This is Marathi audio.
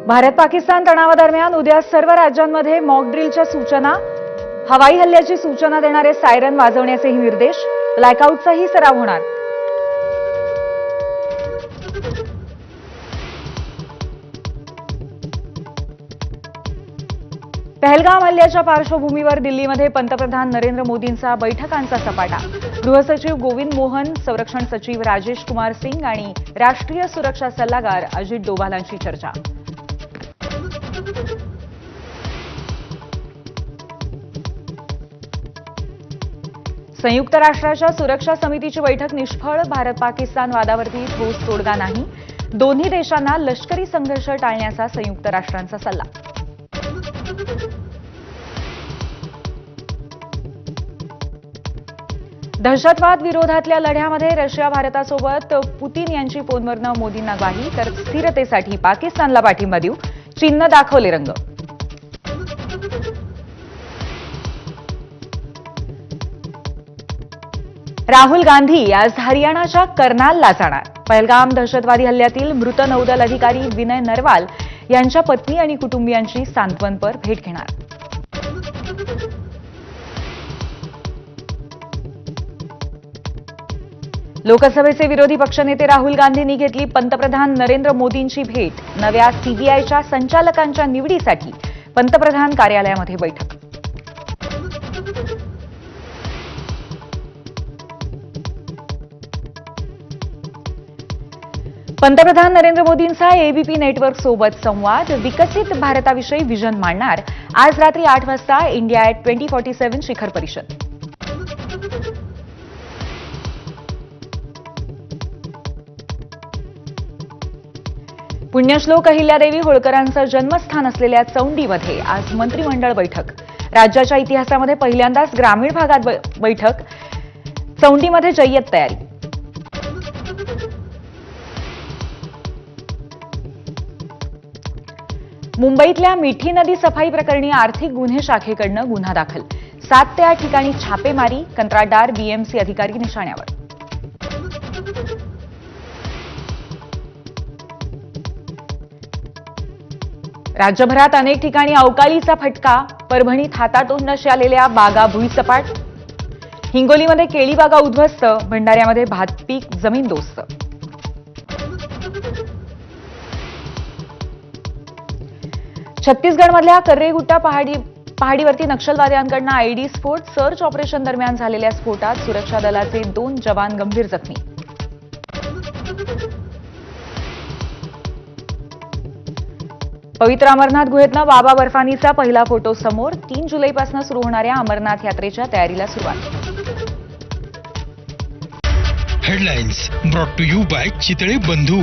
भारत पाकिस्तान तणावादरम्यान उद्या सर्व राज्यांमध्ये मॉक ड्रिलच्या सूचना, हवाई हल्ल्याची सूचना देणारे सायरन वाजवण्याचेही निर्देश, ब्लॅकआउटचाही सराव होणार. पहलगाम हल्ल्याच्या पार्श्वभूमीवर दिल्लीमध्ये पंतप्रधान नरेंद्र मोदींचा बैठकांचा सपाटा. गृहसचिव गोविंद मोहन, संरक्षण सचिव राजेश कुमार सिंग आणि राष्ट्रीय सुरक्षा सल्लागार अजित डोभालांची चर्चा. संयुक्त राष्ट्राच्या सुरक्षा समितीची बैठक निष्फळ, भारत पाकिस्तान वादावरती ठोस तोडगा नाही. दोन्ही देशांना लष्करी संघर्ष टाळण्याचा संयुक्त राष्ट्रांचा सल्ला. दहशतवाद विरोधातल्या लढ्यामध्ये रशिया भारतासोबत, पुतीन यांची फोनवरनं मोदींना ग्वाही. तर स्थिरतेसाठी पाकिस्तानला पाठिंबा देऊ, चीननं दाखवले रंग. राहुल गांधी आज हरियाणाच्या कर्नालला जाणार. पहलगाम दहशतवादी हल्ल्यातील मृत नौदल अधिकारी विनय नरवाल यांच्या पत्नी आणि कुटुंबियांची सांत्वनपर भेट घेणार. लोकसभेचे विरोधी पक्षनेते राहुल गांधींनी घेतली पंतप्रधान नरेंद्र मोदींची भेट. नव्या सीबीआयच्या संचालकांच्या निवडीसाठी पंतप्रधान कार्यालयामध्ये बैठक. पंतप्रधान नरेंद्र मोदींचा एबीपी नेटवर्क सोबत संवाद. विकसित भारताविषयी विजन मांडणार. आज रात्री 8 वाजता इंडिया ॲट 2047 शिखर परिषद. पुण्यश्लोक अहिल्यादेवी होळकरांचं जन्मस्थान असलेल्या चौंडीमध्ये आज मंत्रिमंडळ बैठक. राज्याच्या इतिहासामध्ये पहिल्यांदाच ग्रामीण भागात बैठक. चौंडीमध्ये जय्यत तयारी. मुंबईतल्या मिठी नदी सफाई प्रकरणी आर्थिक गुन्हे शाखेकडनं गुन्हा दाखल. 7 ते 8 ठिकाणी छापेमारी. कंत्राटदार, बीएमसी अधिकारी निशाण्यावर. राज्यभरात अनेक ठिकाणी अवकाळीचा फटका. परभणीत हातातोंडाशी आलेल्या बागा भुईसपाट. हिंगोलीमध्ये केळी बागा उद्ध्वस्त. भंडाऱ्यामध्ये भातपीक जमीनदोस्त. छत्तीसगडमधल्या कर्रेगुट्टा पहाडीवरती नक्षलवाद्यांकडून आयईडी स्फोट. सर्च ऑपरेशन दरम्यान झालेल्या स्फोटात सुरक्षा दलाचे 2 जवान गंभीर जखमी. पवित्र अमरनाथ गुहेतनं बाबा बर्फानीचा पहिला फोटो समोर. 3 जुलैपासून सुरू होणाऱ्या अमरनाथ यात्रेच्या तयारीला सुरुवात. Headlines brought to you by Chitale बंधू.